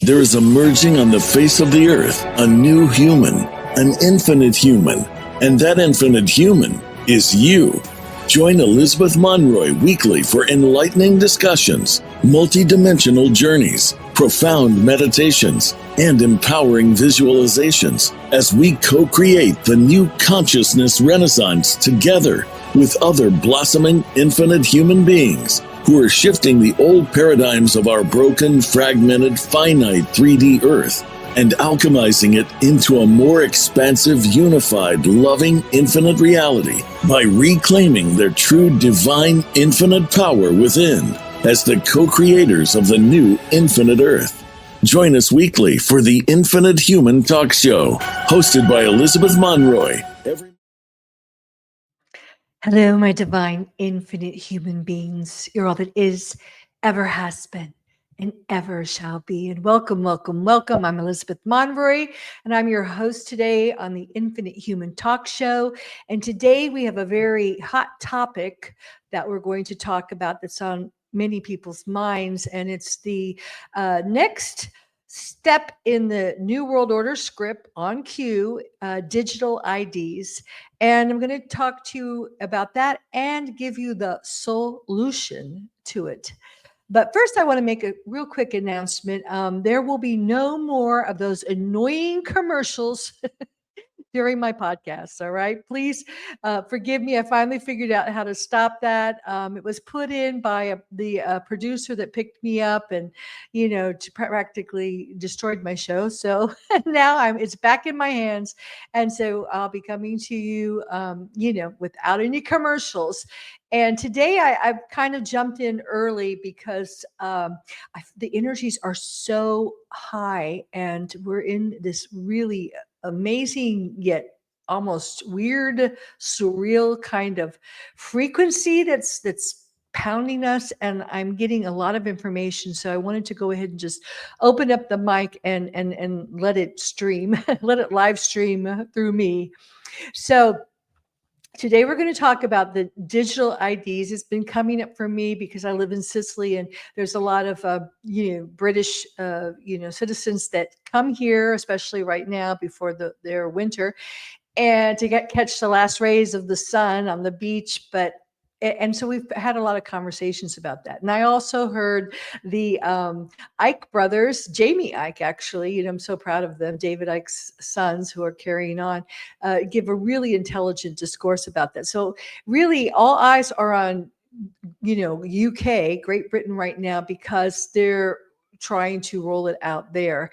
There is emerging on the face of the earth a new human, an infinite human, and that infinite human is you. Join Elizabeth Monroy weekly for enlightening discussions, multidimensional journeys, profound meditations, and empowering visualizations as we co-create the new consciousness renaissance together with other blossoming infinite human beings who are shifting the old paradigms of our broken, fragmented, finite 3D Earth and alchemizing it into a more expansive, unified, loving, infinite reality by reclaiming their true divine infinite power within as the co-creators of the new infinite Earth. Join us weekly for the Infinite Human Talk Show, hosted by Elizabeth Monroy. Hello, my divine, infinite human beings. You're all that is, ever has been, and ever shall be. And welcome, welcome, welcome. I'm Elizabeth Monroy, and I'm your host today on the Infinite Human Talk Show. And today we have a very hot topic that we're going to talk about that's on many people's minds, and it's the next step in the New World Order script on cue, digital IDs. And I'm going to talk to you about that and give you the solution to it. But first, I want to make a real quick announcement. There will be no more of those annoying commercials during my podcast. All right. Please forgive me. I finally figured out how to stop that. It was put in by the producer that picked me up and, practically destroyed my show. So now it's back in my hands. And so I'll be coming to you, without any commercials. And today I've kind of jumped in early because the energies are so high and we're in this really amazing yet almost weird, surreal kind of frequency that's pounding us, and I'm getting a lot of information. So I wanted to go ahead and just open up the mic and let it stream, let it live stream through me. So today we're going to talk about the digital IDs. It's been coming up for me because I live in Sicily, and there's a lot of British citizens that come here, especially right now before their winter, and to catch the last rays of the sun on the beach. And so we've had a lot of conversations about that. And I also heard the Ike brothers, Jamie Ike, actually, I'm so proud of them, David Ike's sons who are carrying on, give a really intelligent discourse about that. So really all eyes are on, UK, Great Britain right now, because they're trying to roll it out there.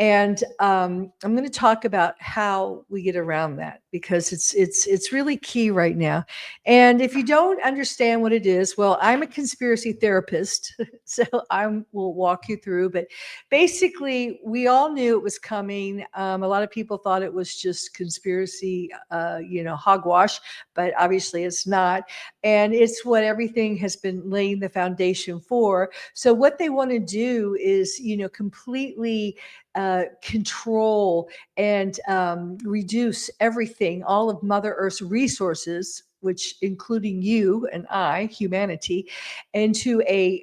And I'm going to talk about how we get around that, because it's really key right now. And if you don't understand what it is, well, I'm a conspiracy therapist, so I will walk you through. But basically, we all knew it was coming. A lot of people thought it was just conspiracy, hogwash, but obviously it's not. And it's what everything has been laying the foundation for. So what they want to do is, completely control and reduce everything, all of Mother Earth's resources, which including you and I, humanity, into a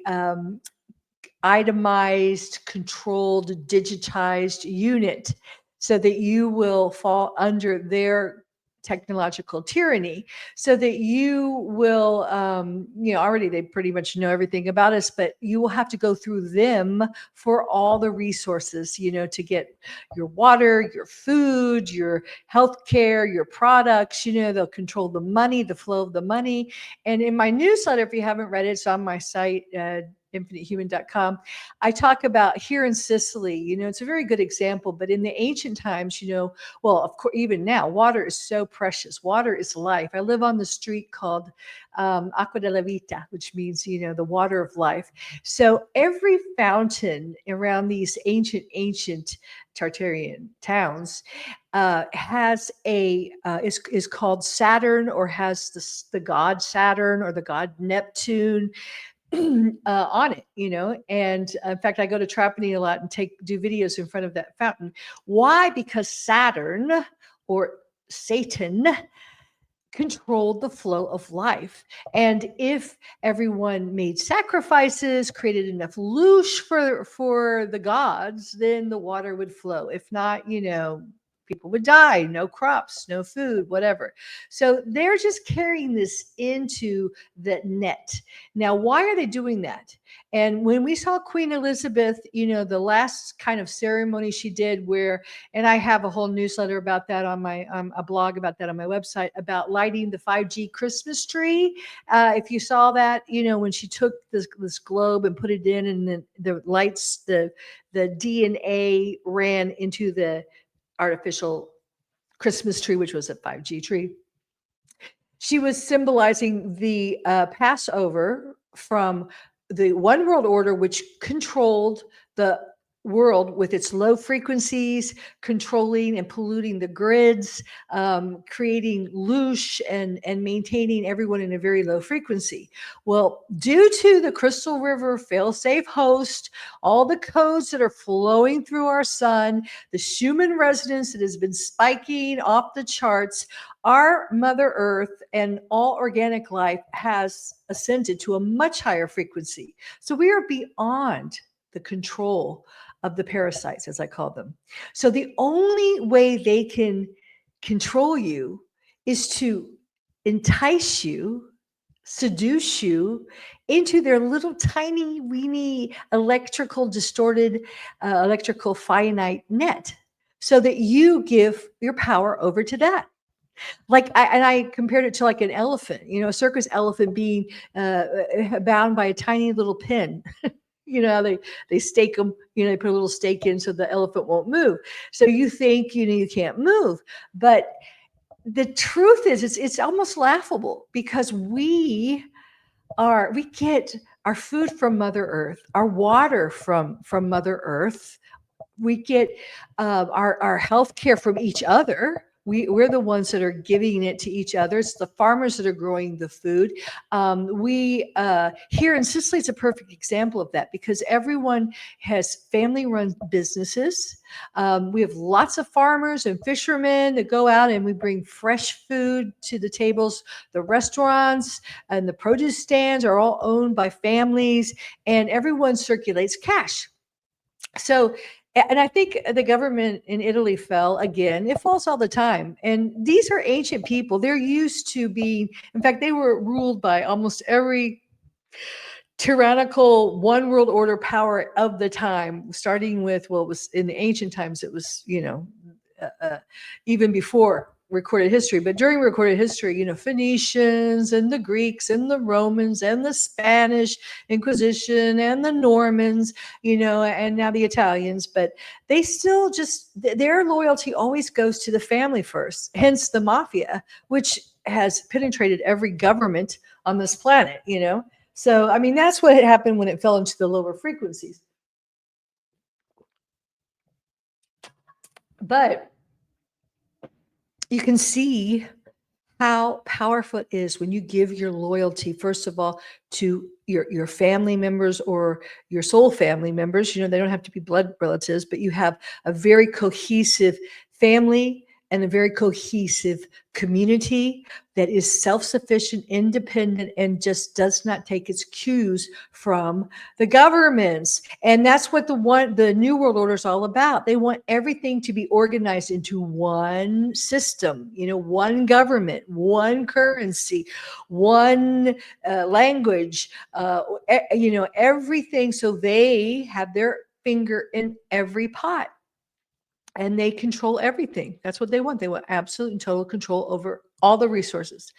itemized, controlled, digitized unit, so that you will fall under their technological tyranny, so that you will, already they pretty much know everything about us, but you will have to go through them for all the resources, to get your water, your food, your healthcare, your products. They'll control the money, the flow of the money. And in my newsletter, if you haven't read it, it's on my site, infinitehuman.com. I talk about here in Sicily, it's a very good example, but in the ancient times, well, of course, even now, water is so precious. Water is life. I live on the street called Acqua della Vita, which means, the water of life. So every fountain around these ancient Tartarian towns has is called Saturn, or has the god Saturn or the god Neptune on it, and in fact, I go to Trapani a lot and do videos in front of that fountain. Why? Because Saturn, or Satan, controlled the flow of life. And if everyone made sacrifices, created enough loosh for the gods, then the water would flow. If not, people would die, no crops, no food, whatever. So they're just carrying this into the net. Now, why are they doing that? And when we saw Queen Elizabeth, the last kind of ceremony she did, where, and I have a whole newsletter about that on my, a blog about that on my website, about lighting the 5G Christmas tree. If you saw that, when she took this globe and put it in, and then the lights, the DNA ran into the artificial Christmas tree, which was a 5G tree. She was symbolizing the Passover from the one world order, which controlled the world with its low frequencies, controlling and polluting the grids, creating loosh and maintaining everyone in a very low frequency. Well, due to the Crystal River fail-safe host, all the codes that are flowing through our sun, the Schumann resonance that has been spiking off the charts, our Mother Earth and all organic life has ascended to a much higher frequency. So we are beyond the control of the parasites, as I call them. So the only way they can control you is to entice you, seduce you into their little tiny, weeny, electrical, distorted, electrical finite net, so that you give your power over to that. Like, I compared it to like an elephant, a circus elephant being bound by a tiny little pin. They stake them, they put a little stake in so the elephant won't move. So you think, you can't move. But the truth is, it's almost laughable, because we get our food from Mother Earth, our water from Mother Earth. We get our health care from each other. We're the ones that are giving it to each other. It's the farmers that are growing the food. We here in Sicily, it's a perfect example of that, because everyone has family-run businesses. We have lots of farmers and fishermen that go out, and we bring fresh food to the tables. The restaurants and the produce stands are all owned by families, and everyone circulates cash. So, and I think the government in Italy fell again. It falls all the time. And these are ancient people. They're used to being, in fact, they were ruled by almost every tyrannical one world order power of the time, starting with, well, it was in the ancient times, it was, even before recorded history, but during recorded history, Phoenicians and the Greeks and the Romans and the Spanish Inquisition and the Normans, and now the Italians, but they still just, their loyalty always goes to the family first, hence the mafia, which has penetrated every government on this planet, So, I mean, that's what had happened when it fell into the lower frequencies. But you can see how powerful it is when you give your loyalty, first of all, to your family members or your soul family members. They don't have to be blood relatives, but you have a very cohesive family and a very cohesive community that is self-sufficient, independent, and just does not take its cues from the governments. And that's what the New World Order is all about. They want everything to be organized into one system, one government, one currency, one language, everything. So they have their finger in every pot. And they control everything. That's what they want. They want absolute and total control over all the resources.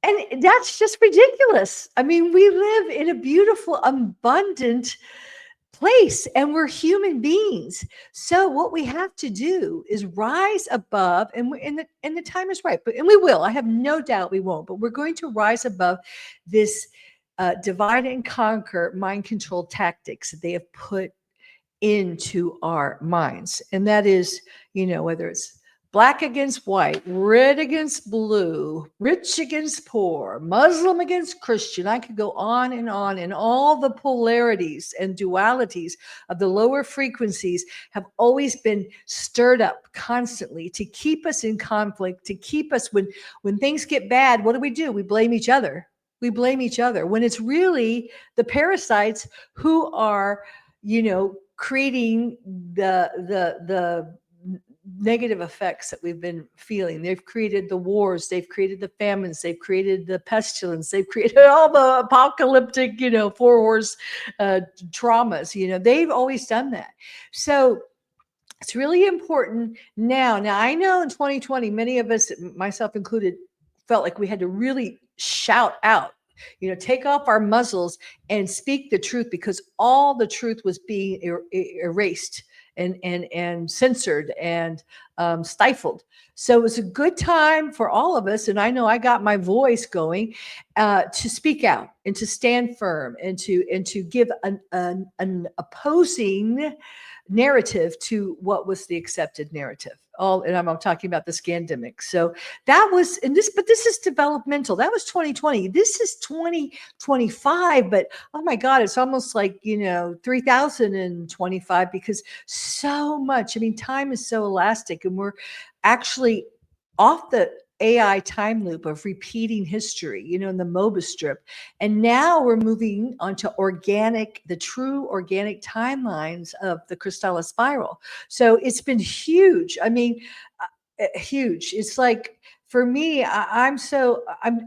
And that's just ridiculous. I mean, we live in a beautiful, abundant place, and we're human beings. So what we have to do is rise above, and the time is right. And we will. I have no doubt we won't. But we're going to rise above this divide and conquer mind control tactics that they have put into our minds. And that is, whether it's black against white, red against blue, rich against poor, Muslim against Christian. I could go on, and all the polarities and dualities of the lower frequencies have always been stirred up constantly to keep us in conflict, to keep us when things get bad. What do? We blame each other. We blame each other when it's really the parasites who are, creating the negative effects that we've been feeling. They've created the wars, they've created the famines, they've created the pestilence, they've created all the apocalyptic, four horse traumas. They've always done that. So it's really important now. I know in 2020, many of us, myself included, felt like we had to really shout out, take off our muzzles and speak the truth, because all the truth was being erased and censored and stifled. So it was a good time for all of us, and I know I got my voice going to speak out and to stand firm and to give an opposing narrative to what was the accepted narrative. And I'm talking about the scandemic. So that was, but this is developmental. That was 2020. This is 2025, but oh my God, it's almost like, 3025, because so much, time is so elastic, and we're actually off the AI time loop of repeating history, in the MOBA strip. And now we're moving onto the true organic timelines of the Crystalla spiral. So it's been huge. Huge. It's like, for me, I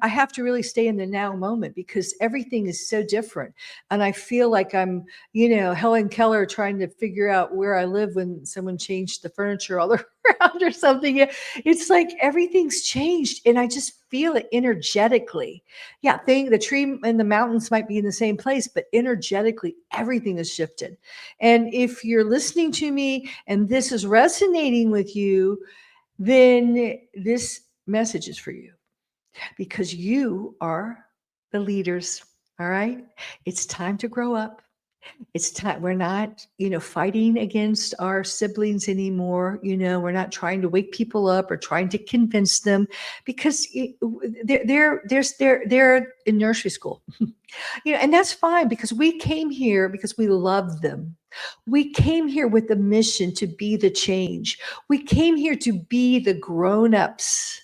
have to really stay in the now moment, because everything is so different. And I feel like I'm, Helen Keller trying to figure out where I live when someone changed the furniture all around or something. It's like everything's changed, and I just feel it energetically. Yeah, the tree and the mountains might be in the same place, but energetically, everything has shifted. And if you're listening to me and this is resonating with you, then this message is for you, because you are the leaders. All right. It's time to grow up. It's time. We're not, fighting against our siblings anymore. We're not trying to wake people up or trying to convince them, because they're in nursery school. And that's fine, because we came here because we love them. We came here with a mission to be the change. We came here to be the grown-ups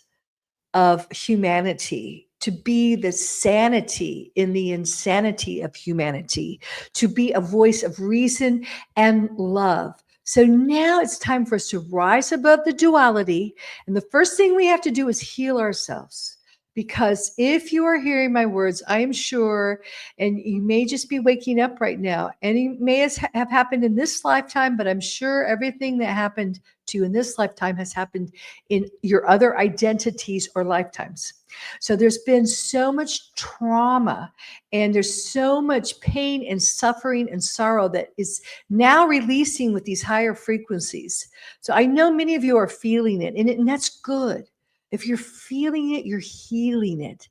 of humanity, to be the sanity in the insanity of humanity, to be a voice of reason and love. So now it's time for us to rise above the duality. And the first thing we have to do is heal ourselves. Because if you are hearing my words, I am sure, and you may just be waking up right now, and it may have happened in this lifetime, but I'm sure everything that happened to you in this lifetime has happened in your other identities or lifetimes. So there's been so much trauma, and there's so much pain and suffering and sorrow that is now releasing with these higher frequencies. So I know many of you are feeling it, and that's good. If you're feeling it, you're healing it.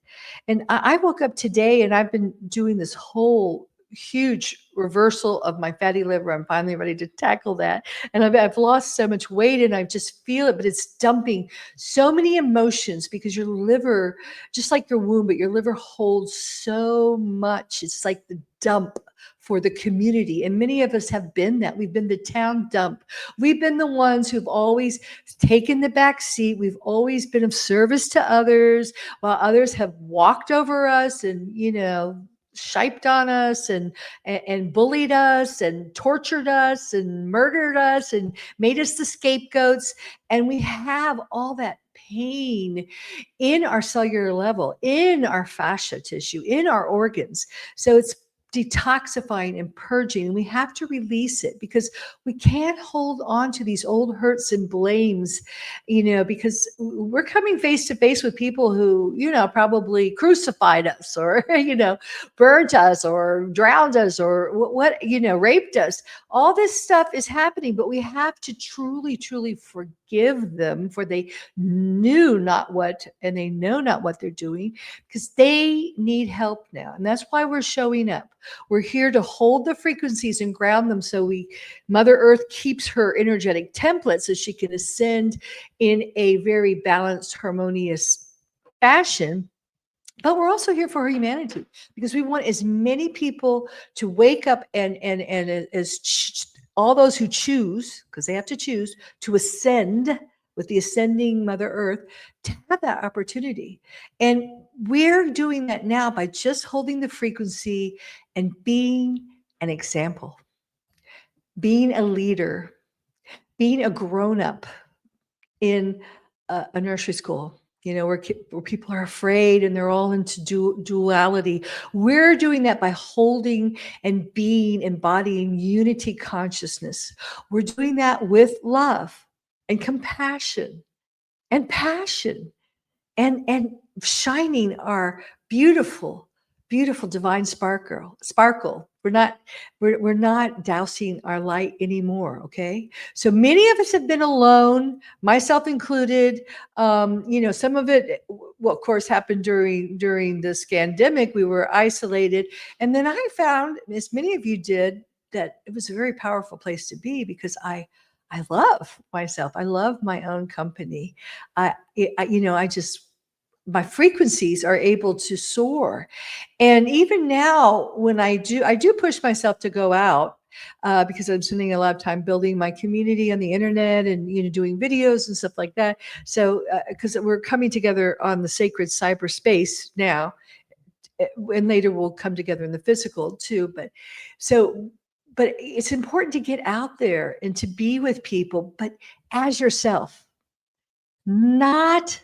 And I woke up today, and I've been doing this whole huge reversal of my fatty liver. I'm finally ready to tackle that. And I've lost so much weight, and I just feel it, but it's dumping so many emotions, because your liver, just like your womb, but your liver holds so much. It's like the dump for the community. And many of us have been that. We've been the town dump. We've been the ones who've always taken the back seat. We've always been of service to others, while others have walked over us and, shiped on us and bullied us and tortured us and murdered us and made us the scapegoats. And we have all that pain in our cellular level, in our fascia tissue, in our organs. So it's detoxifying and purging, and we have to release it, because we can't hold on to these old hurts and blames, because we're coming face to face with people who, probably crucified us, or, burnt us, or drowned us, or raped us. All this stuff is happening, but we have to truly, truly forgive them, for they knew not what, and they know not what they're doing, because they need help now. And that's why we're showing up. We're here to hold the frequencies and ground them so Mother Earth keeps her energetic template so she can ascend in a very balanced, harmonious fashion. But we're also here for humanity because we want as many people to wake up and all those who choose, because they have to choose to ascend with the ascending Mother Earth, to have that opportunity. And we're doing that now by just holding the frequency and being an example, being a leader, being a grown-up in a nursery school, where people are afraid and they're all into duality. We're doing that by holding and embodying unity consciousness. We're doing that with love and compassion and passion and shining our beautiful divine sparkle. We're not dousing our light anymore. Okay, so many of us have been alone, myself included. Some of it, well, of course, happened during this pandemic. We were isolated, and then I found, as many of you did, that it was a very powerful place to be because I love myself. I love my own company. I just, my frequencies are able to soar. And even now, when I do push myself to go out because I'm spending a lot of time building my community on the internet and, doing videos and stuff like that. So, because we're coming together on the sacred cyberspace now, and later we'll come together in the physical too. But it's important to get out there and to be with people, but as yourself, not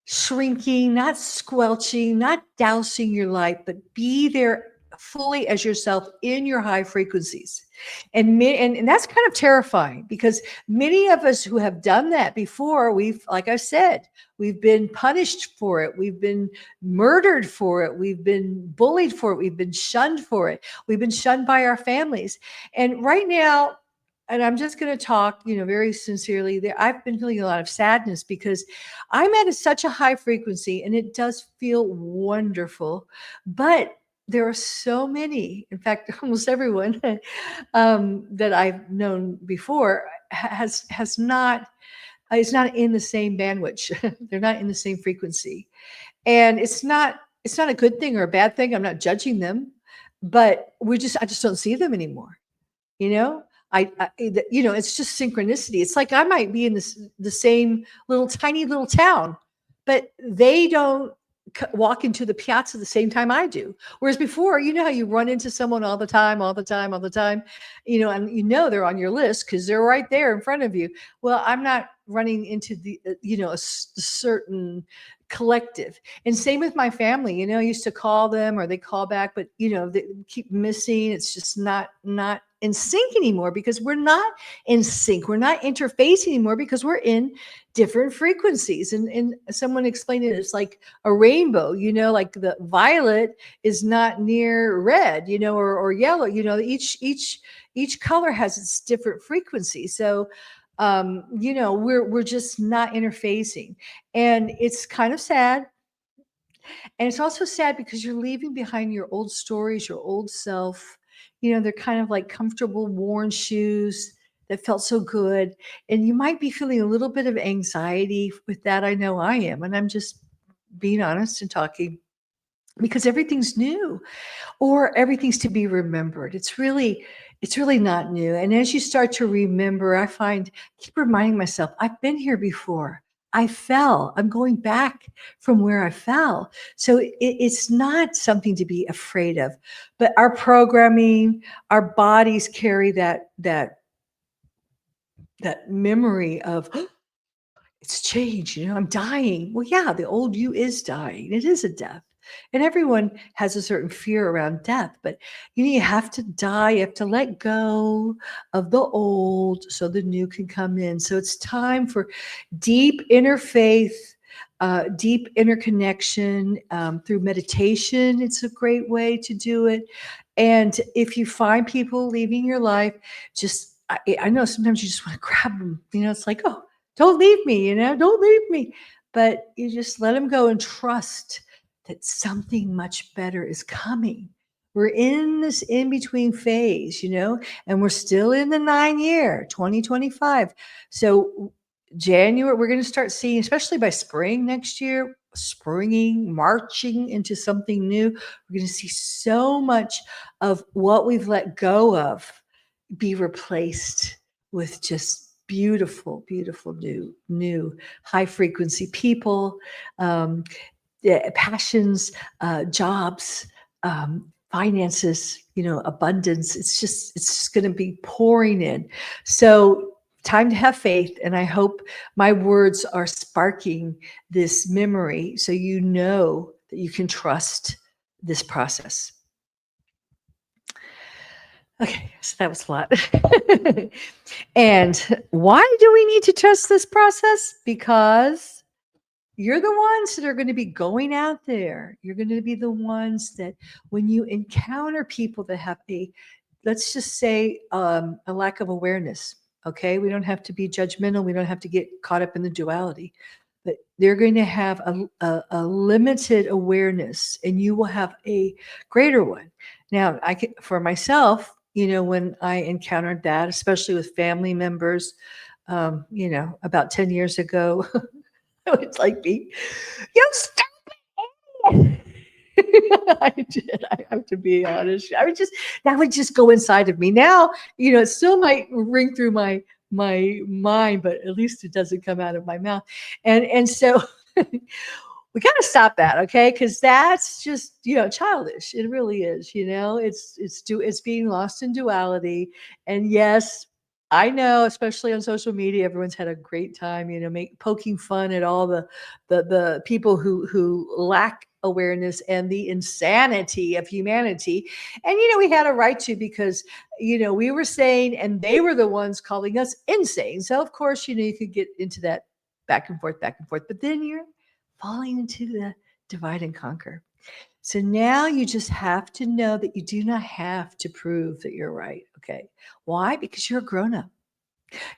shrinking, not squelching, not dousing your light, but be there fully as yourself in your high frequencies. And that's kind of terrifying because many of us who have done that before, like I said, we've been punished for it. We've been murdered for it. We've been bullied for it. We've been shunned for it. We've been shunned by our families. And right now, and I'm just going to talk, very sincerely there. I've been feeling a lot of sadness because I'm at such a high frequency and it does feel wonderful, but there are so many, in fact, almost everyone that I've known before is not in the same bandwidth. They're not in the same frequency. And it's not a good thing or a bad thing. I'm not judging them, but I just don't see them anymore. It's just synchronicity. It's like I might be in the same tiny little town, but they don't walk into the piazza the same time I do. Whereas before, how you run into someone all the time, and they're on your list because they're right there in front of you. Well, I'm not running into a certain collective. And same with my family. I used to call them or they call back, but they keep missing. It's just not in sync anymore because we're not in sync. We're not interfacing anymore because we're in different frequencies. And someone explained it, it's like a rainbow, like the violet is not near red, or yellow, each color has its different frequency. So we're just not interfacing, and it's kind of sad. And it's also sad because you're leaving behind your old stories, your old self. They're kind of like comfortable, worn shoes that felt so good. And you might be feeling a little bit of anxiety with that. I know I am. And I'm just being honest and talking because everything's new or everything's to be remembered. It's really not new. And as you start to remember, keep reminding myself, I've been here before. I fell. I'm going back from where I fell. So it's not something to be afraid of, but our programming, our bodies carry that memory of, it's changed, I'm dying. Well, yeah, the old you is dying. It is a death. And everyone has a certain fear around death, but you have to die. You have to let go of the old so the new can come in. So it's time for deep inner faith, deep interconnection through meditation. It's a great way to do it. And if you find people leaving your life, I know sometimes you just want to grab them. It's like, oh, don't leave me, don't leave me. But you just let them go and trust that something much better is coming. we're in this in-between phase, and we're still in the 9-year, 2025. So January, we're going to start seeing, especially by spring next year, marching into something new. We're going to see so much of what we've let go of be replaced with just beautiful, beautiful new high frequency people, passions, jobs, finances, abundance. It's just going to be pouring in. So time to have faith. And I hope my words are sparking this memory so you know that you can trust this process. Okay, so that was a lot. And why do we need to trust this process? Because you're the ones that are going to be going out there. You're going to be the ones that when you encounter people that have let's just say, a lack of awareness. Okay, we don't have to be judgmental. We don't have to get caught up in the duality. But they're going to have a limited awareness, and you will have a greater one. Now, for myself, when I encountered that, especially with family members, about 10 years ago, it's like me, you stop it. I did. I have to be honest. That would just go inside of me. Now, it still might ring through my mind, but at least it doesn't come out of my mouth. And so we got to stop that, okay? Because that's just childish. It really is. It's being lost in duality. And yes, I know, especially on social media, everyone's had a great time, poking fun at all the people who lack awareness and the insanity of humanity. And we had a right to, because we were sane and they were the ones calling us insane. So of course, you could get into that back and forth, but then you're falling into the divide and conquer. So now you just have to know that you do not have to prove that you're right. Okay. Why? Because you're a grown up.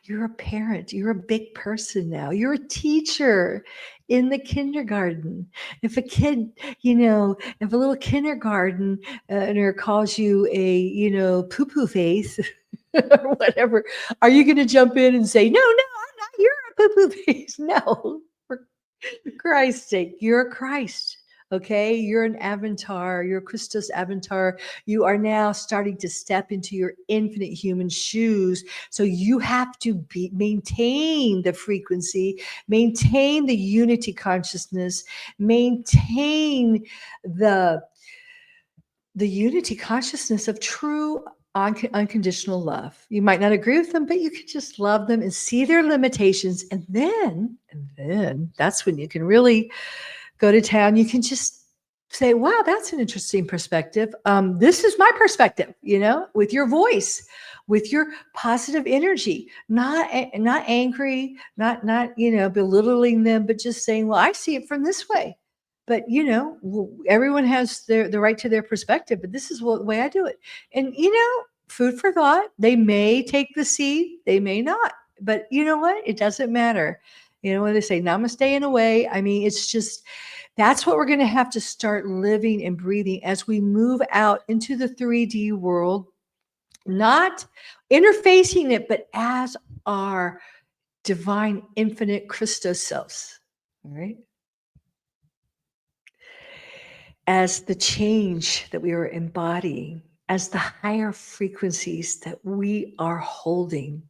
You're a parent. You're a big person now. You're a teacher in the kindergarten. If a kid, if a little kindergartner calls you a poo-poo face or whatever, are you going to jump in and say, no, I'm not. You're a poo-poo face? No. For Christ's sake, you're Christ. Okay, you're an avatar, you're Christos avatar. You are now starting to step into your infinite human shoes. So you have to maintain the frequency, maintain the unity consciousness, maintain the unity consciousness of true unconditional love. You might not agree with them, but you can just love them and see their limitations. And then that's when you can really go to town. You can just say, wow, that's an interesting perspective. This is my perspective, with your voice, with your positive energy, not angry, not belittling them, but just saying, well, I see it from this way. But everyone has the right to their perspective, but this is the way I do it. And food for thought. They may take the seed, they may not. But you know what? It doesn't matter. When they say namaste in a way, I mean, it's just, that's what we're going to have to start living and breathing as we move out into the 3D world, not interfacing it, but as our divine, infinite Christos selves. All right. As the change that we are embodying, as the higher frequencies that we are holding.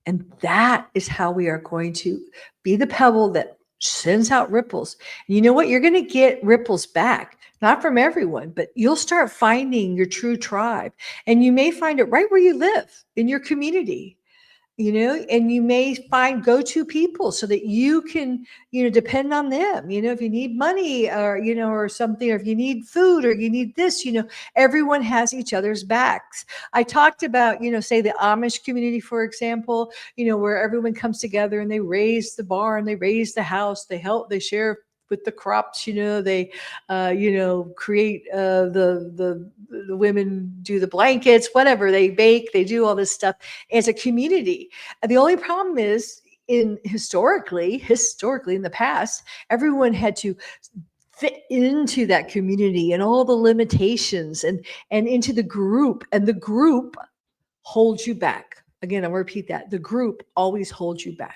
And that is how we are going to be the pebble that sends out ripples. And you know what? You're going to get ripples back, not from everyone, but you'll start finding your true tribe. And you may find it right where you live, in your community. And you may find go-to people so that you can, depend on them. If you need money or, or something, or if you need food or you need this, everyone has each other's backs. I talked about, say the Amish community, for example, where everyone comes together and they raise the barn, they raise the house, they help, they share with the crops, they, create the women do the blankets, whatever, they bake, they do all this stuff as a community. And the only problem is historically in the past, everyone had to fit into that community and all the limitations and into the group, and the group holds you back. Again, I'll repeat that. The group always holds you back.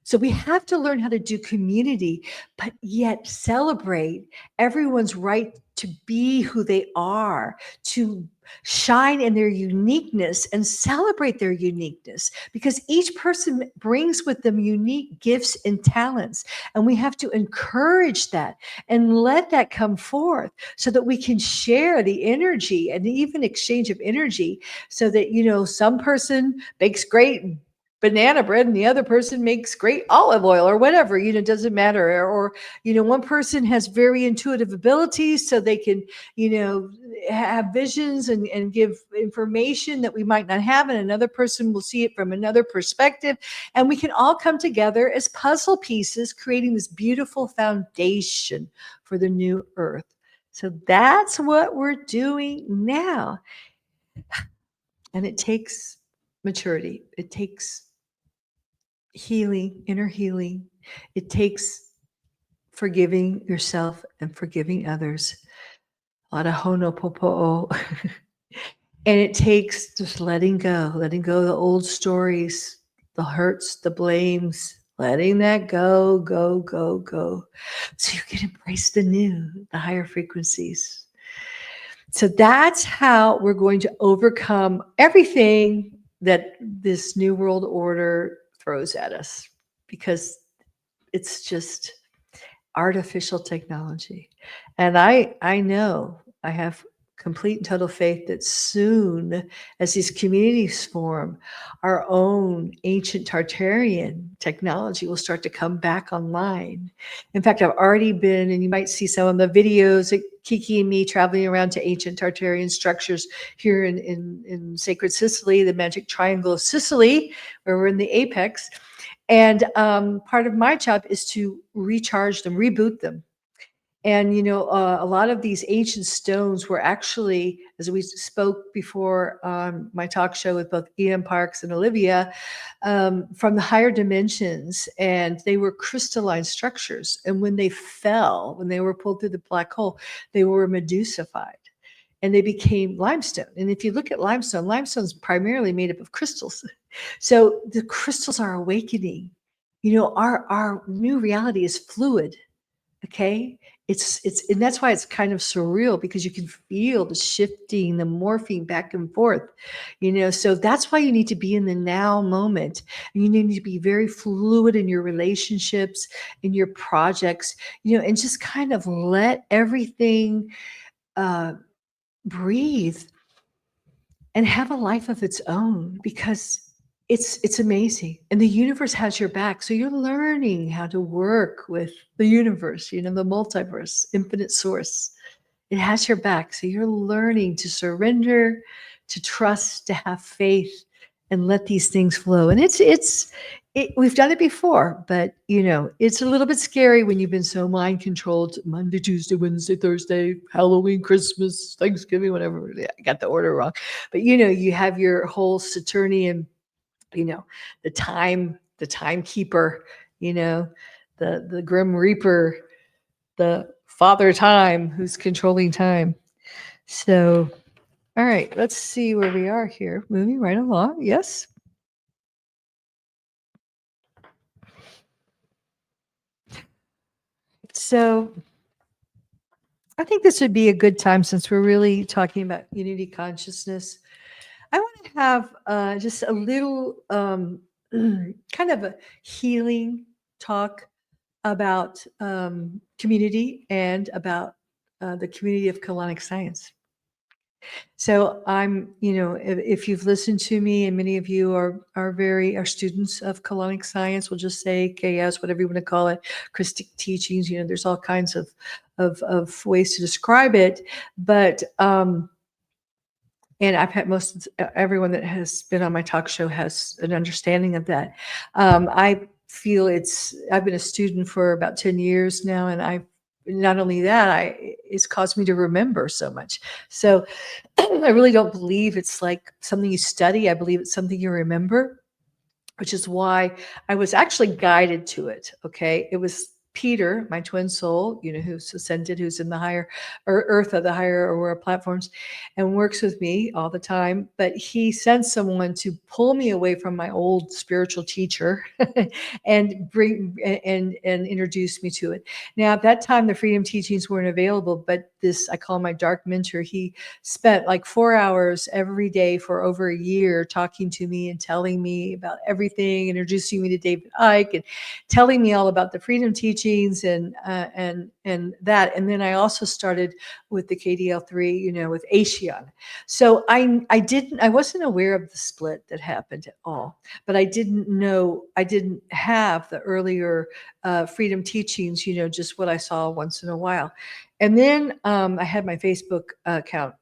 So we have to learn how to do community, but yet celebrate everyone's right to be who they are, to shine in their uniqueness and celebrate their uniqueness, because each person brings with them unique gifts and talents. And we have to encourage that and let that come forth so that we can share the energy and even exchange of energy, so that, some person bakes great banana bread and the other person makes great olive oil or whatever, doesn't matter. Or, one person has very intuitive abilities, so they can, have visions and give information that we might not have. And another person will see it from another perspective. And we can all come together as puzzle pieces, creating this beautiful foundation for the new earth. So that's what we're doing now. And it takes maturity. It takes healing, inner healing. It takes forgiving yourself and forgiving others. A lot of honopopo'o. And it takes just letting go of the old stories, the hurts, the blames, letting that go, go. So you can embrace the new, the higher frequencies. So that's how we're going to overcome everything that this new world order throws at us, because it's just artificial technology. And I know, I have complete and total faith that soon, as these communities form, our own ancient Tartarian technology will start to come back online. In fact, I've already been, and you might see some of the videos that Kiki and me traveling around to ancient Tartarian structures here in sacred Sicily, the magic triangle of Sicily, where we're in the apex. And part of my job is to recharge them, reboot them. And, a lot of these ancient stones were actually, as we spoke before on my talk show with both Ian Parks and Olivia, from the higher dimensions, and they were crystalline structures. And when they fell, when they were pulled through the black hole, they were medusified and they became limestone. And if you look at limestone is primarily made up of crystals. So the crystals are awakening. Our new reality is fluid. Okay. It's and that's why it's kind of surreal, because you can feel the shifting, the morphing back and forth, so that's why you need to be in the now moment. And you need to be very fluid in your relationships, in your projects, and just kind of let everything breathe and have a life of its own, because it's amazing, and the universe has your back. So you're learning how to work with the universe, the multiverse, infinite source. It has your back. So you're learning to surrender, to trust, to have faith, and let these things flow. And we've done it before, but it's a little bit scary when you've been so mind controlled. Monday, Tuesday, Wednesday, Thursday, Halloween, Christmas, Thanksgiving, whatever. I got the order wrong. But you have your whole Saturnian, the timekeeper, the grim reaper, the father time, who's controlling time. So, all right, let's see where we are here. Moving right along. Yes. So I think this would be a good time, since we're really talking about unity consciousness. I want to have just a little kind of a healing talk about community and about the community of colonic science. So I'm, if you've listened to me, and many of you are students of colonic science, we'll just say KS, whatever you want to call it, Krystic teachings. There's all kinds of ways to describe it, but and I've had everyone that has been on my talk show has an understanding of that. I feel I've been a student for about 10 years now, and not only that, it's caused me to remember so much. So I really don't believe it's like something you study. I believe it's something you remember, which is why I was actually guided to it. Okay. It was Peter, my twin soul, who's ascended, who's in the higher earth of the higher aurora platforms, and works with me all the time. But he sent someone to pull me away from my old spiritual teacher and bring and introduce me to it. Now, at that time, the freedom teachings weren't available, but this, I call my dark mentor, he spent like 4 hours every day for over a year talking to me and telling me about everything, introducing me to David Icke and telling me all about the freedom teachings and that. And then I also started with the KDL3, with Ascion. So I wasn't aware of the split that happened at all, but I didn't have the earlier freedom teachings, just what I saw once in a while. And then I had my Facebook account.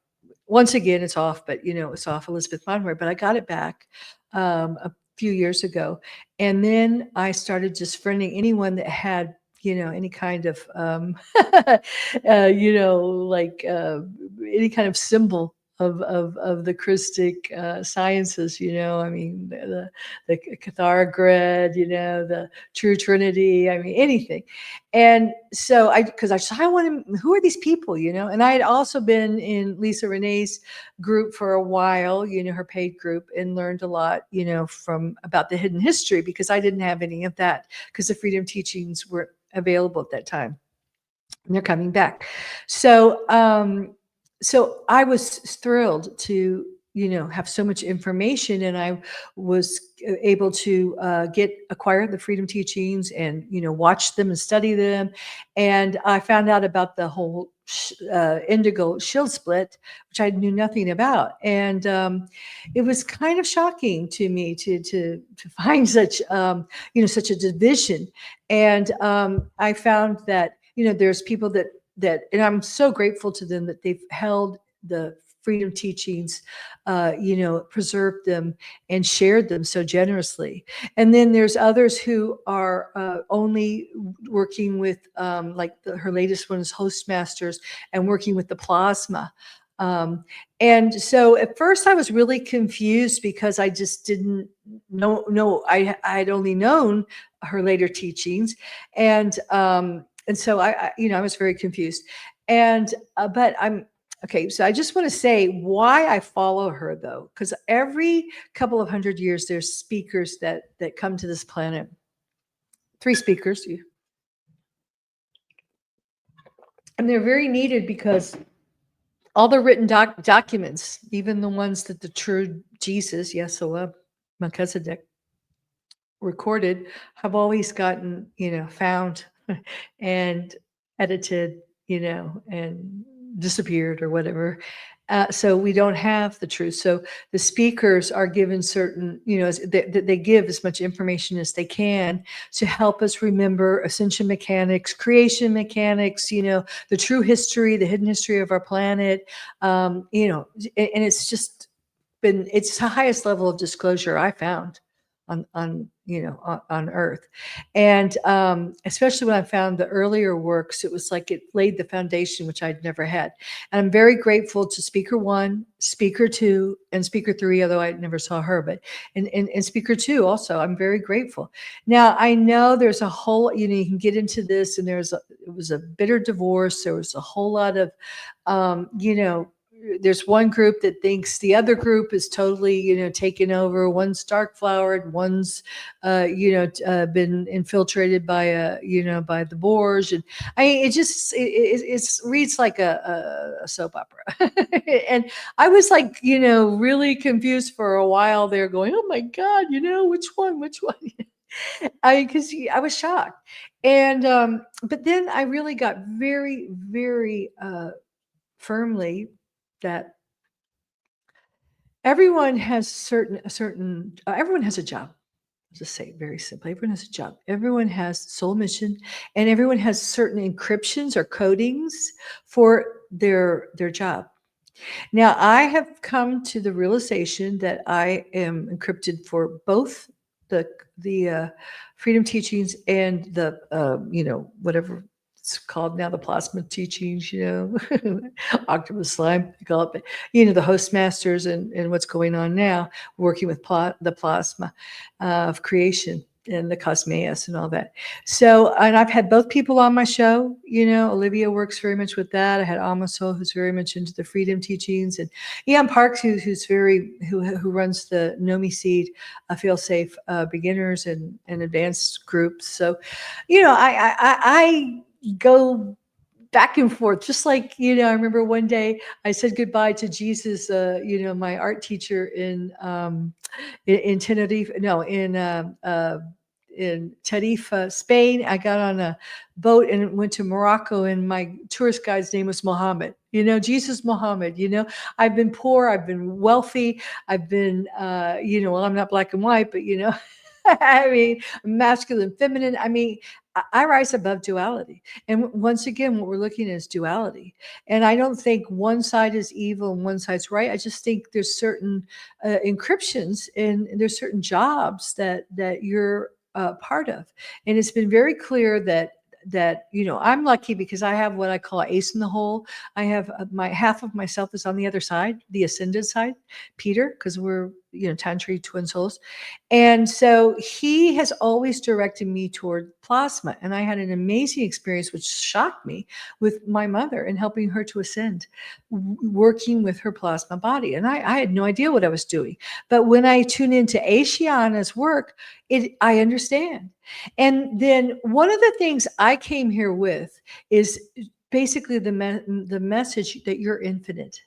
Once again, it's off, but it's off, Elizabeth Monroy, but I got it back a few years ago. And then I started just friending anyone that had, any kind of, like any kind of symbol of the Krystic sciences, I mean, the Catharagrid, the True Trinity, I mean, anything. And so because I want to, who are these people, and I had also been in Lisa Renee's group for a while, her paid group, and learned a lot, from about the hidden history, because I didn't have any of that because the freedom teachings were available at that time. And they're coming back. So, so I was thrilled to, have so much information, and I was able to acquire the freedom teachings and, watch them and study them. And I found out about the whole indigo shield split, which I knew nothing about. And it was kind of shocking to me to find such, such a division. And I found that, there's people that, and I'm so grateful to them that they've held the freedom teachings, preserved them and shared them so generously. And then there's others who are only working with, like her latest one is Hostmasters, and working with the plasma. And so at first I was really confused because I just didn't know, I'd only known her later teachings. And so I was very confused. And, but okay, so I just want to say why I follow her, though, because every couple of 100 years, there's speakers that come to this planet. 3 speakers. And they're very needed because all the written documents, even the ones that the true Jesus, Yeshua, Melchizedek, recorded, have always gotten, found and edited, and disappeared or whatever. So we don't have the truth. So the speakers are given certain, they give as much information as they can to help us remember ascension mechanics, creation mechanics, the true history, the hidden history of our planet, and it's just it's the highest level of disclosure I found on Earth. And especially when I found the earlier works, it was like it laid the foundation, which I'd never had. And I'm very grateful to Speaker 1, Speaker 2, and Speaker 3, although I never saw her, but and Speaker 2 also, I'm very grateful. Now, I know there's a whole, you can get into this, and it was a bitter divorce. There was a whole lot of, there's one group that thinks the other group is totally, taken over. One's dark flowered, one's, been infiltrated by by the Boers, and it reads like a soap opera. And I was like, really confused for a while there, going, oh my God, which one? Because I was shocked, and but then I really got very, very firmly that everyone has everyone has a job. I'll just say it very simply. Everyone has a job. Everyone has soul mission, and everyone has certain encryptions or codings for their job. Now, I have come to the realization that I am encrypted for both the freedom teachings and the whatever it's called now, the plasma teachings, octopus slime, they call it, but the Hostmasters and what's going on now, working with the plasma of creation. and the cosmos and all that. So, and I've had both people on my show. Olivia works very much with that. I had Amaso, who's very much into the freedom teachings, and Ian Parks, who runs the Nomi Seed Feel Safe beginners and advanced groups. So, I go back and forth, just like, I remember one day I said goodbye to Jesus, my art teacher in Tenerife, no, in Tarifa, Spain. I got on a boat and went to Morocco, and my tourist guide's name was Muhammad. Jesus Muhammad. I've been poor, I've been wealthy, I've been, well, I'm not black and white, but I mean, masculine, feminine. I mean, I rise above duality. And once again, what we're looking at is duality. And I don't think one side is evil and one side's right. I just think there's certain encryptions and there's certain jobs that you're part of. And it's been very clear that I'm lucky because I have what I call an ace in the hole. I have my half of myself is on the other side, the ascended side, Peter, because we're Tantree twin souls. And so he has always directed me toward plasma. And I had an amazing experience, which shocked me, with my mother and helping her to ascend, working with her plasma body. And I had no idea what I was doing. But when I tune into Ashiana's work, I understand. And then one of the things I came here with is basically the message that you're infinite,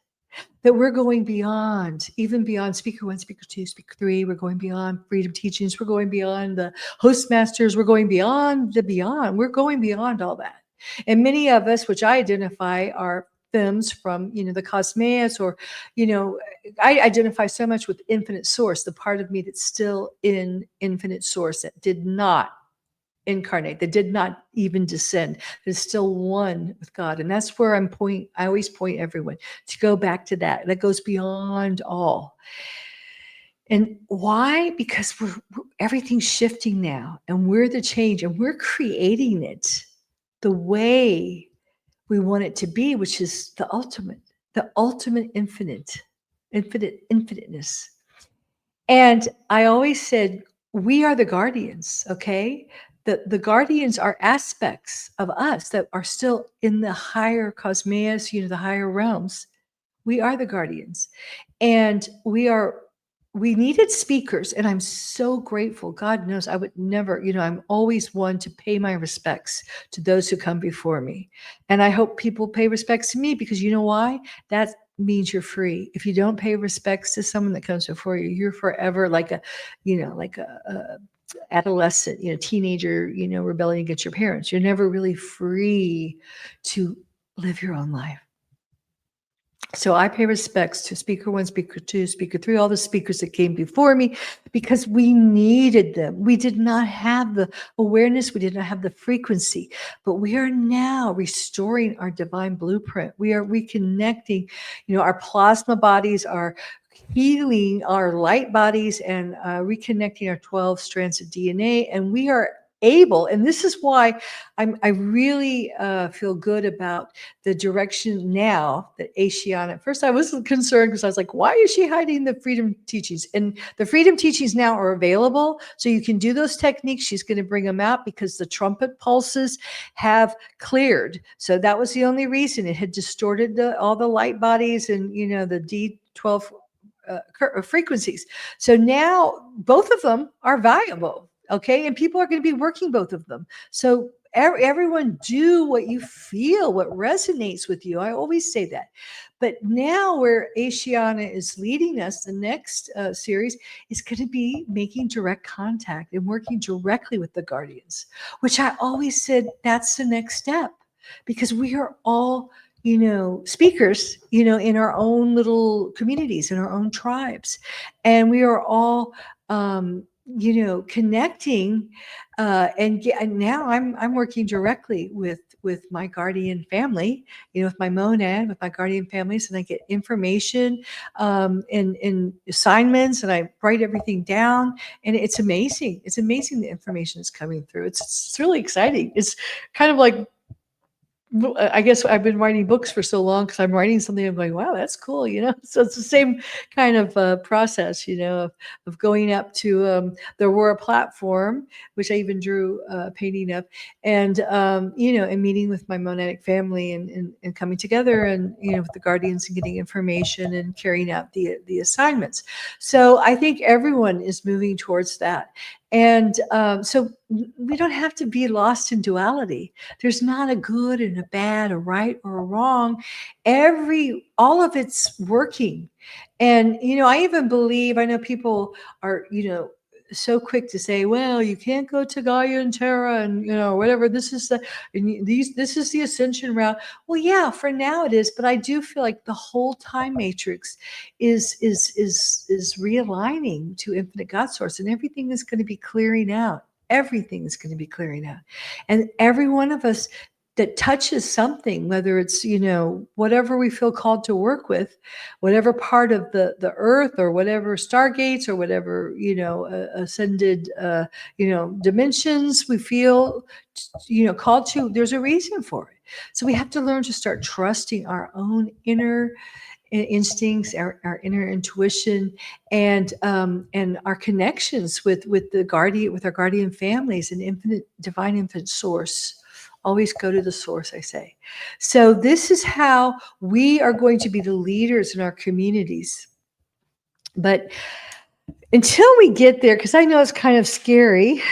that we're going beyond, even beyond speaker 1, speaker 2, speaker 3. We're going beyond freedom teachings. We're going beyond the host masters. We're going beyond the beyond. We're going beyond all that. And many of us, which I identify, are femmes from, the cosmos, or, I identify so much with infinite source, the part of me that's still in infinite source, that did not incarnate, that did not even descend, that is still one with God. And that's where I always point everyone to go back to that. That goes beyond all. And why? Because everything's shifting now, and we're the change, and we're creating it the way we want it to be, which is the ultimate infiniteness. And I always said, we are the guardians, okay? The guardians are aspects of us that are still in the higher cosmos, the higher realms. We are the guardians. And we needed speakers, and I'm so grateful. God knows I would never, I'm always one to pay my respects to those who come before me. And I hope people pay respects to me, because you know why? That means you're free. If you don't pay respects to someone that comes before you, you're forever like a adolescent, teenager, rebelling against your parents. You're never really free to live your own life. So I pay respects to speaker 1, speaker 2, speaker 3, all the speakers that came before me, because we needed them. We did not have the awareness. We did not have the frequency, but we are now restoring our divine blueprint. We are reconnecting, our plasma bodies are healing our light bodies and reconnecting our 12 strands of DNA. And we are able, and this is why I really feel good about the direction now that Ashiana. At first I was concerned, because I was like, why is she hiding the freedom teachings? And the freedom teachings now are available, so you can do those techniques. She's going to bring them out because the trumpet pulses have cleared. So that was the only reason. It had distorted all the light bodies and the D12 frequencies. So now both of them are valuable. Okay. And people are going to be working both of them. So everyone do what you feel, what resonates with you. I always say that. But now where Ashiana is leading us, the next series is going to be making direct contact and working directly with the guardians, which I always said that's the next step, because we are all speakers, in our own little communities, in our own tribes. And we are all, connecting. And now I'm working directly with my guardian family, with my monad, with my guardian families, and I get information and assignments, and I write everything down. And it's amazing. It's amazing the information is coming through. It's really exciting. It's kind of like I guess I've been writing books for so long because I'm writing something. I'm going, wow, that's cool, So it's the same kind of process, of going up to the Aurora platform, which I even drew a painting of, and and meeting with my monadic family and coming together and with the guardians and getting information and carrying out the assignments. So I think everyone is moving towards that, and so we don't have to be lost in duality. There's not a good and a bad, a right or a wrong. All of it's working. And, I even believe, I know people are, so quick to say, well, you can't go to Gaia and Terra and, whatever. This is the ascension route. Well, yeah, for now it is, but I do feel like the whole time matrix is realigning to infinite God source, and everything is going to be clearing out. Everything is going to be clearing out. And every one of us that touches something, whether it's, whatever we feel called to work with, whatever part of the earth or whatever stargates or whatever, ascended, dimensions we feel, called to, there's a reason for it. So we have to learn to start trusting our own inner instincts, our inner intuition, and our connections with our guardian families and infinite divine infant source. Always go to the source, I say. So this is how we are going to be the leaders in our communities. But until we get there, because I know it's kind of scary,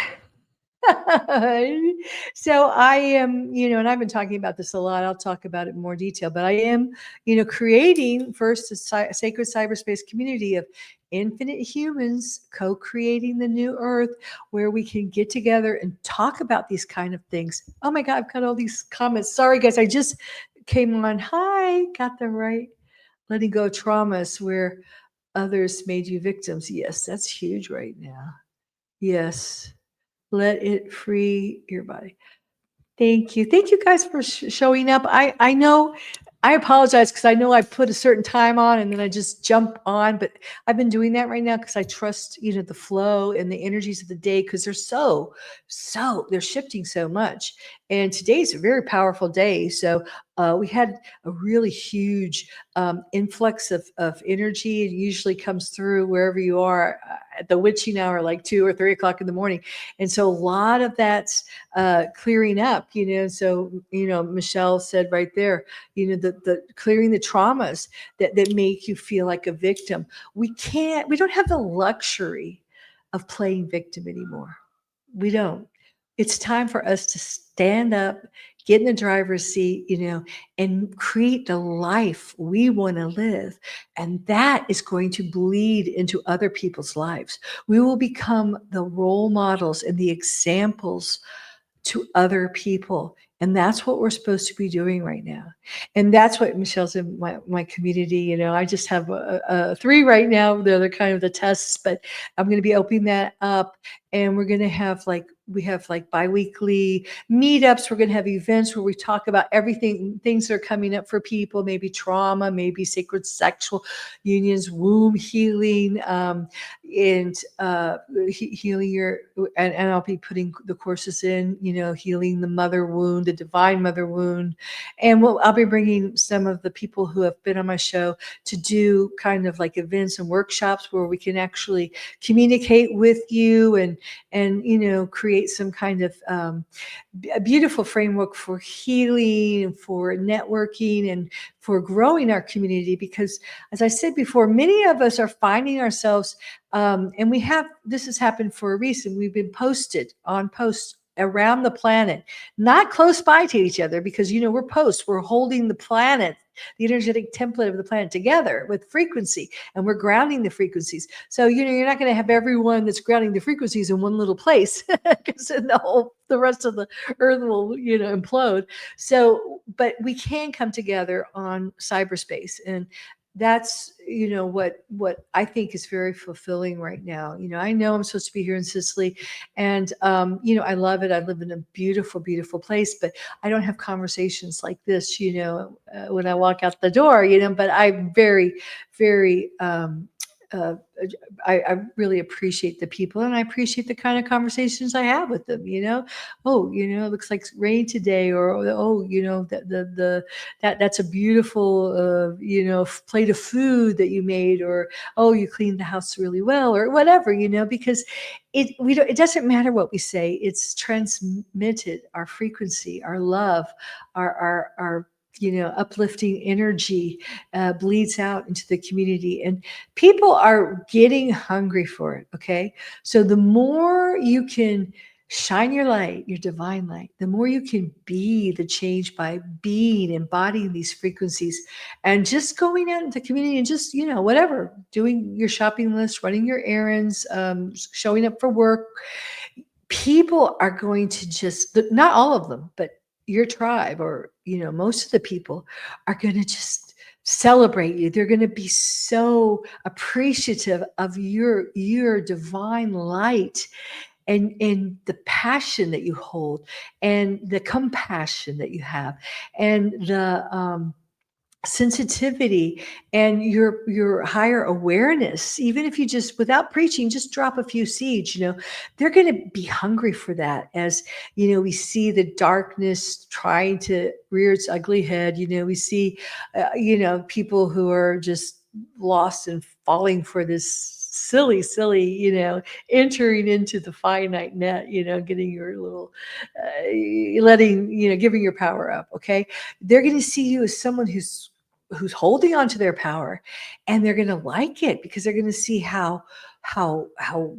so I am, and I've been talking about this a lot. I'll talk about it in more detail, but I am, creating first a sacred cyberspace community of infinite humans co-creating the new earth where we can get together and talk about these kind of things. Oh my God, I've got all these comments. Sorry, guys. I just came on. Hi, got them right. Letting go of traumas where others made you victims. Yes, that's huge right now. Yes. Let it free your body. Thank you. Thank you guys for showing up. I know I apologize because I know I put a certain time on and then I just jump on, but I've been doing that right now because I trust, the flow and the energies of the day because they're they're shifting so much. And today's a very powerful day. So we had a really huge influx of energy. It usually comes through wherever you are at the witching hour, like 2 or 3 o'clock in the morning. And so a lot of that's clearing up, so, Michelle said right there, the clearing the traumas that make you feel like a victim. We don't have the luxury of playing victim anymore. We don't. It's time for us to stand up, get in the driver's seat, and create the life we want to live. And that is going to bleed into other people's lives. We will become the role models and the examples to other people. And that's what we're supposed to be doing right now. And that's what Michelle's in my community. I just have a 3 right now. They're kind of the tests, but I'm going to be opening that up. And we're going to have we have biweekly meetups. We're going to have events where we talk about things that are coming up for people, maybe trauma, maybe sacred sexual unions, womb healing, and healing and I'll be putting the courses in, healing the mother wound, the divine mother wound. And I'll be bringing some of the people who have been on my show to do kind of like events and workshops where we can actually communicate with you and create some kind of a beautiful framework for healing, for networking, and for growing our community. Because as I said before, many of us are finding ourselves, and this has happened for a reason. We've been posted on posts around the planet, not close by to each other, because we're holding the planet, the energetic template of the planet together with frequency, and we're grounding the frequencies. So you're not going to have everyone that's grounding the frequencies in one little place, because then the rest of the earth will implode. So but we can come together on cyberspace, and that's what I think is very fulfilling right now. I know I'm supposed to be here in Sicily, and I love it. I live in a beautiful, beautiful place, but I don't have conversations like this, when I walk out the door, but I'm very, very I really appreciate the people, and I appreciate the kind of conversations I have with them. Oh, it looks like rain today, or oh, that's a beautiful plate of food that you made, or oh, you cleaned the house really well, or whatever. Because it doesn't matter what we say. It's transmitted. Our frequency, our love, our uplifting energy bleeds out into the community, and people are getting hungry for it. Okay. So the more you can shine your light, your divine light, the more you can be the change by embodying these frequencies and just going out into the community and just, whatever, doing your shopping list, running your errands, showing up for work. People are going to just, not all of them, but your tribe, or most of the people are going to just celebrate you. They're going to be so appreciative of your divine light, and the passion that you hold, and the compassion that you have, and the sensitivity, and your higher awareness. Even if you just, without preaching, just drop a few seeds, they're going to be hungry for that. As we see the darkness trying to rear its ugly head. We see people who are just lost and falling for this silly, entering into the finite net, getting your little giving your power up. Okay, they're going to see you as someone who's holding on to their power, and they're going to like it, because they're going to see how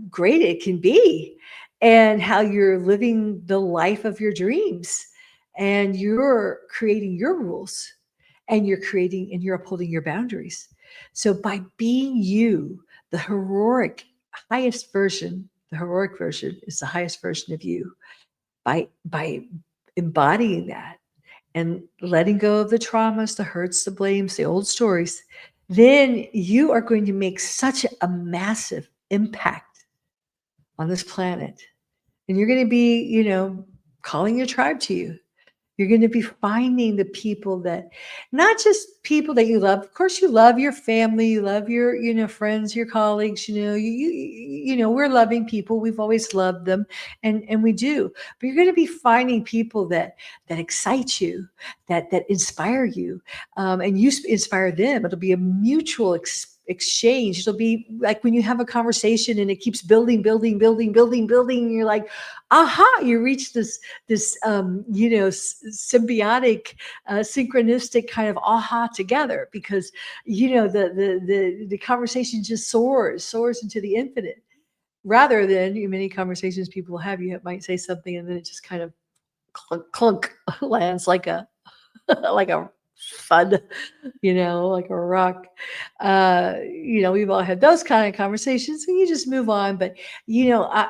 great it can be, and how you're living the life of your dreams, and you're creating your rules, and you're upholding your boundaries. So by being you, the heroic the heroic version is the highest version of you. By embodying that, and letting go of the traumas, the hurts, the blames, the old stories, then you are going to make such a massive impact on this planet. And you're going to be, calling your tribe to you. You're going to be finding the people that, not just people that you love. Of course, you love your family, you love your, friends, your colleagues. We're loving people. We've always loved them, and we do. But you're going to be finding people that excite you, that inspire you, and you inspire them. It'll be a mutual exchange. It'll be like when you have a conversation and it keeps building, and you're like, aha, you reach this symbiotic, synchronistic kind of aha together, because the conversation just soars into the infinite, rather than many conversations people have. You might say something and then it just kind of clunk lands like a like a thud, like a rock. We've all had those kind of conversations, and you just move on. But,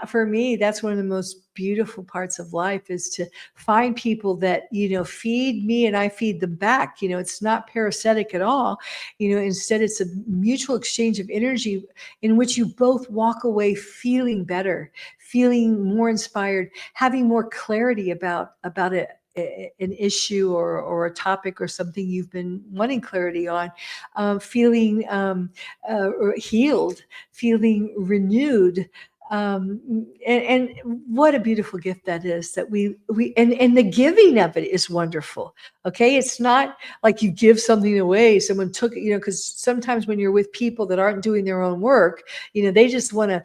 for me, that's one of the most beautiful parts of life, is to find people that, feed me and I feed them back. It's not parasitic at all. Instead, it's a mutual exchange of energy in which you both walk away feeling better, feeling more inspired, having more clarity about it, an issue or a topic or something you've been wanting clarity on, feeling healed, feeling renewed. And what a beautiful gift that is, that we and the giving of it is wonderful. Okay, it's not like you give something away, someone took it, because sometimes when you're with people that aren't doing their own work, they just want to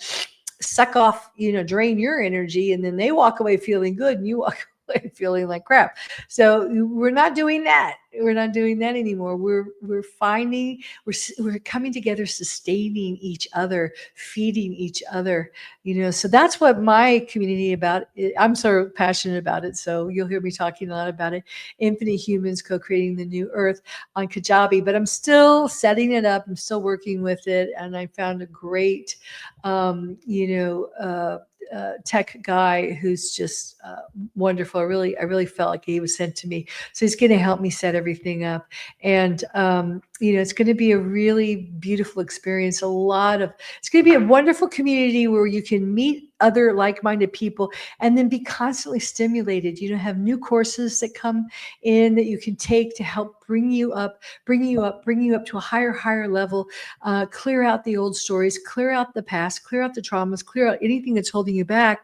suck off, drain your energy, and then they walk away feeling good, and you walk away feeling like crap. So we're not doing that. We're not doing that anymore. We're coming together, sustaining each other, feeding each other. So that's what my community about. I'm so passionate about it. So you'll hear me talking a lot about it. Infinite humans co-creating the new Earth on Kajabi, but I'm still setting it up. I'm still working with it, and I found a great, tech guy who's just wonderful. I really felt like he was sent to me. So he's going to help me set everything up, and it's going to be a really beautiful experience. It's going to be a wonderful community where you can meet other like-minded people, and then be constantly stimulated. Have new courses that come in that you can take to help bring you up to a higher level. Clear out the old stories, clear out the past, clear out the traumas, clear out anything that's holding you back.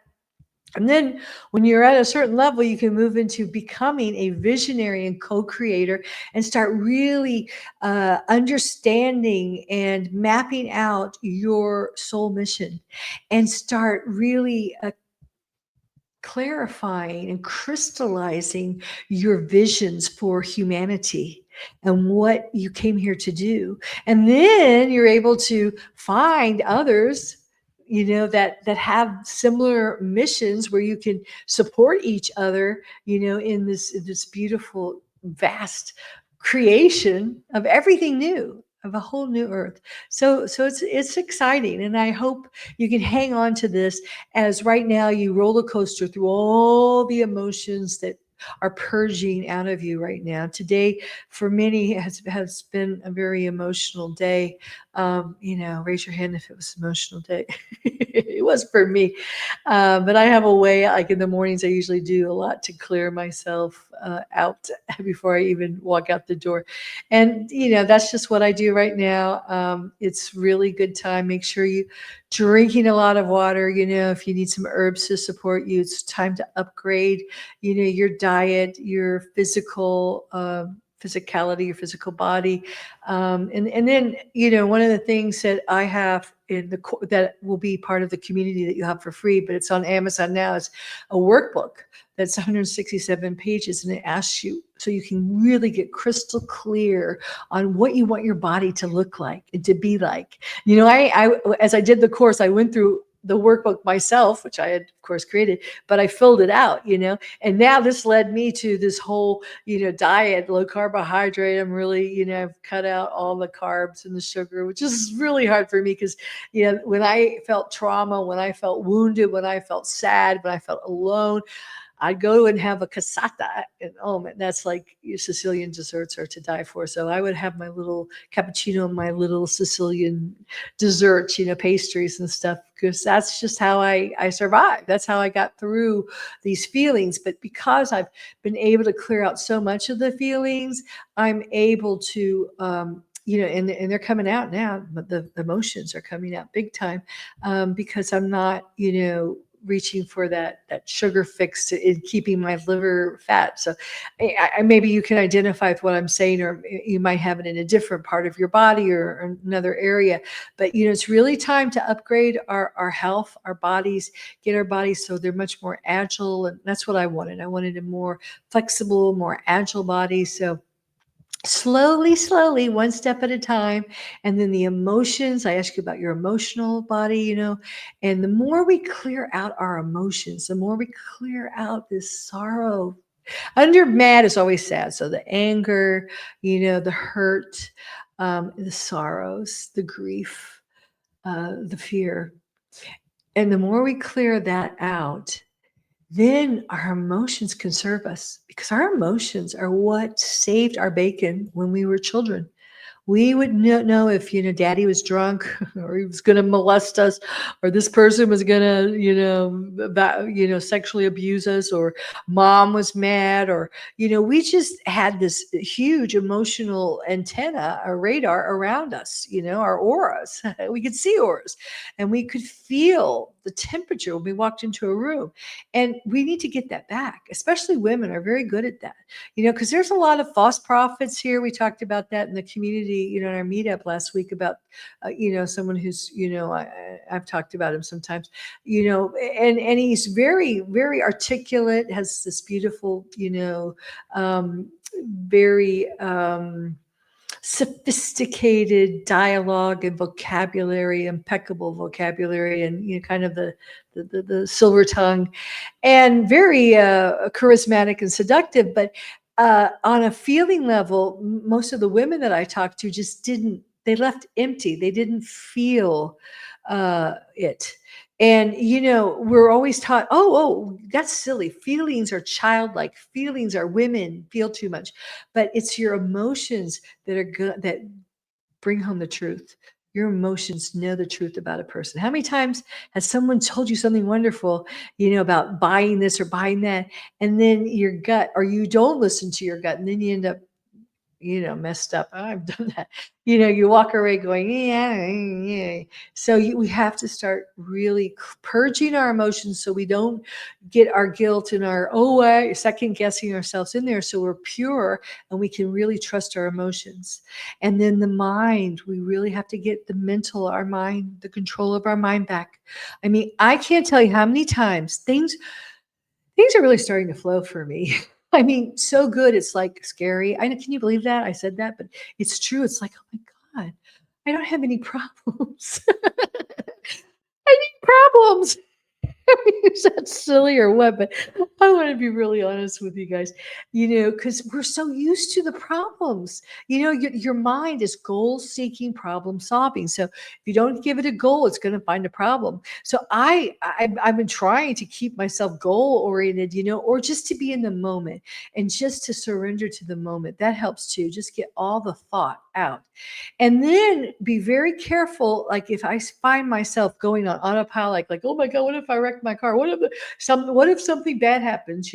And then when you're at a certain level, you can move into becoming a visionary and co-creator and start really understanding and mapping out your soul mission, and start really clarifying and crystallizing your visions for humanity and what you came here to do. And then you're able to find others that have similar missions, where you can support each other in this beautiful vast creation of everything new, of a whole new earth. So it's exciting, and I hope you can hang on to this, as right now you roller coaster through all the emotions that are purging out of you right now. Today, for many, has been a very emotional day. Raise your hand if it was an emotional day. It was for me. But I have a way, like in the mornings, I usually do a lot to clear myself out before I even walk out the door. And, that's just what I do right now. It's really good time. Make sure you drinking a lot of water. If you need some herbs to support you, it's time to upgrade, your diet, your physical physicality, your physical body. And then, one of the things that I have that will be part of the community that you have for free, but it's on Amazon now, is a workbook that's 167 pages, and it asks you, so you can really get crystal clear on what you want your body to look like and to be like. I as I did the course, I went through the workbook myself, which I had, of course, created, but I filled it out, and now this led me to this whole, diet, low carbohydrate. I'm really, I've cut out all the carbs and the sugar, which is really hard for me because, when I felt trauma, when I felt wounded, when I felt sad, when I felt alone, I'd go and have a cassata, and oh man, that's like your Sicilian desserts are to die for. So I would have my little cappuccino, my little Sicilian desserts, pastries and stuff, because that's just how I survived. That's how I got through these feelings. But because I've been able to clear out so much of the feelings, I'm able to, and they're coming out now. But the emotions are coming out big time, because I'm not, reaching for that sugar fix in keeping my liver fat. So maybe you can identify with what I'm saying, or you might have it in a different part of your body or another area. But it's really time to upgrade our health, our bodies, get our bodies so they're much more agile. And that's what I wanted. I wanted a more flexible, more agile body. So slowly, one step at a time. And then the emotions, I ask you about your emotional body, and the more we clear out our emotions, the more we clear out this sorrow. Under mad is always sad. So the anger, the hurt, the sorrows, the grief, the fear. And the more we clear that out, then our emotions can serve us, because our emotions are what saved our bacon when we were children. We would know if, daddy was drunk or he was going to molest us, or this person was going to, sexually abuse us, or mom was mad, or, we just had this huge emotional antenna or radar around us, our auras. We could see auras, and we could feel the temperature when we walked into a room. And we need to get that back. Especially women are very good at that, because there's a lot of false prophets here. We talked about that in the community, in our meetup last week, about, someone who's, I've talked about him sometimes, and he's very, very articulate, has this beautiful, very, sophisticated dialogue and vocabulary, impeccable vocabulary, and kind of the silver tongue, and very charismatic and seductive. But on a feeling level, most of the women that I talked to just didn't. They left empty. They didn't feel it. And, we're always taught, oh, that's silly. Feelings are childlike. Feelings are women feel too much. But it's your emotions that are good, that bring home the truth. your emotions know the truth about a person. How many times has someone told you something wonderful, about buying this or buying that, and then your gut, or you don't listen to your gut, and then you end up messed up. Oh, I've done that. You walk away going, yeah, yeah. So we have to start really purging our emotions so we don't get our guilt and our, second guessing ourselves in there. So we're pure and we can really trust our emotions. And then the mind, we really have to get our mind, the control of our mind back. I mean, I can't tell you how many times things are really starting to flow for me. I mean, so good. It's like scary. I know. Can you believe that? I said that, but it's true. It's like, oh my God, I don't have any problems. I need problems. Is that silly or what? But I want to be really honest with you guys, because we're so used to the problems. Your mind is goal seeking, problem solving. So if you don't give it a goal, it's going to find a problem. So I've been trying to keep myself goal oriented, or just to be in the moment and just to surrender to the moment. That helps too. Just get all the thought out. And then be very careful. Like if I find myself going on autopilot, like, oh my God, what if I wreck my car? What if something bad happens,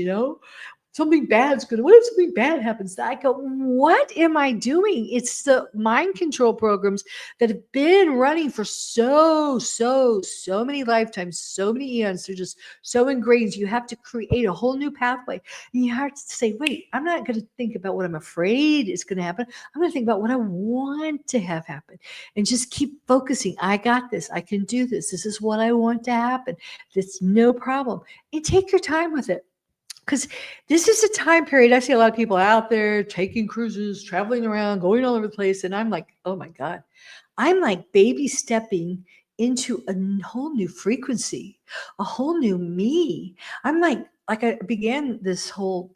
something bad's good. What if something bad happens? I go, what am I doing? It's the mind control programs that have been running for so many lifetimes, so many eons. They're just so ingrained. You have to create a whole new pathway. And you have to say, wait, I'm not going to think about what I'm afraid is going to happen. I'm going to think about what I want to have happen and just keep focusing. I got this. I can do this. This is what I want to happen. It's no problem. And take your time with it. Because this is a time period, I see a lot of people out there taking cruises, traveling around, going all over the place. And I'm like, oh my God, I'm like baby stepping into a whole new frequency, a whole new me. I'm like I began this whole,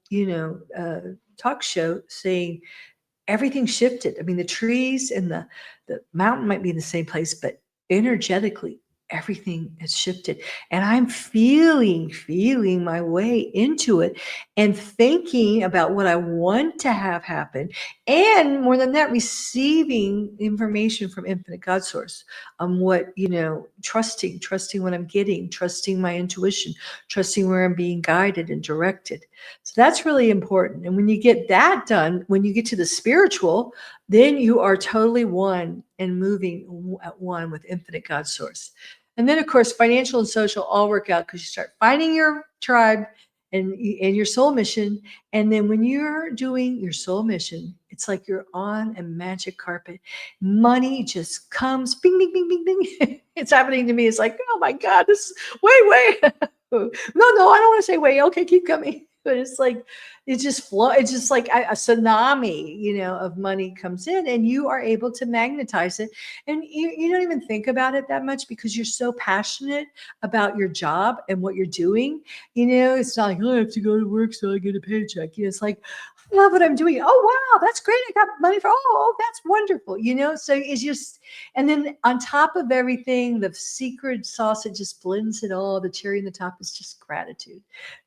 talk show saying everything shifted. I mean, the trees and the mountain might be in the same place, but energetically, everything has shifted. And I'm feeling my way into it and thinking about what I want to have happen. And more than that, receiving information from infinite God source on what, trusting what I'm getting, trusting my intuition, trusting where I'm being guided and directed. So that's really important. And when you get that done, when you get to the spiritual, then you are totally one and moving at one with infinite God source. And then, of course, financial and social all work out because you start finding your tribe and your soul mission. And then when you're doing your soul mission, it's like you're on a magic carpet. Money just comes, bing, bing, bing, bing, bing. It's happening to me. It's like, oh my God, this is wait. No, I don't want to say wait. Okay, keep coming. But it's like, it just flow. It's just like a tsunami, of money comes in and you are able to magnetize it. And you don't even think about it that much because you're so passionate about your job and what you're doing. It's not like, oh, I have to go to work so I get a paycheck. It's like, I love what I'm doing. Oh, wow, that's great. I got money that's wonderful. So it's just, and then on top of everything, the secret sauce, it just blends it all. The cherry on the top is just gratitude.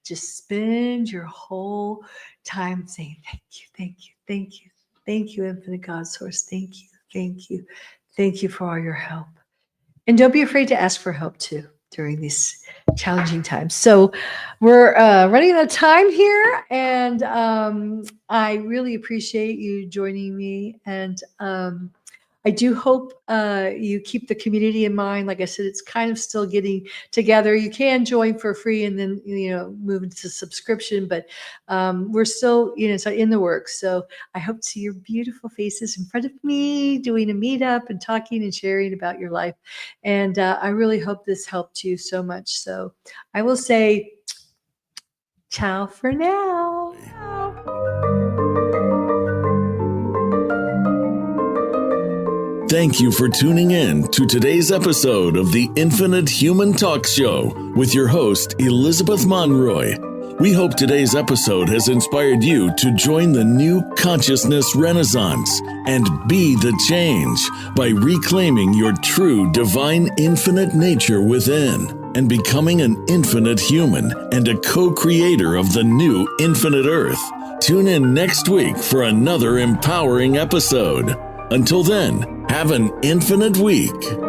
Just spend your whole time saying, thank you, thank you, thank you, thank you, infinite God source. Thank you, thank you, thank you for all your help. And don't be afraid to ask for help too during these challenging times. So we're running out of time here, and I really appreciate you joining me. And I do hope you keep the community in mind. Like I said, it's kind of still getting together. You can join for free and then, move into subscription, but we're still, it's in the works. So I hope to see your beautiful faces in front of me doing a meetup and talking and sharing about your life. And I really hope this helped you so much. So I will say, ciao for now. Thank you for tuning in to today's episode of the Infinite Human Talk Show with your host, Elizabeth Monroy. We hope today's episode has inspired you to join the new consciousness renaissance and be the change by reclaiming your true divine infinite nature within and becoming an infinite human and a co-creator of the new infinite earth. Tune in next week for another empowering episode. Until then, Have an infinite week.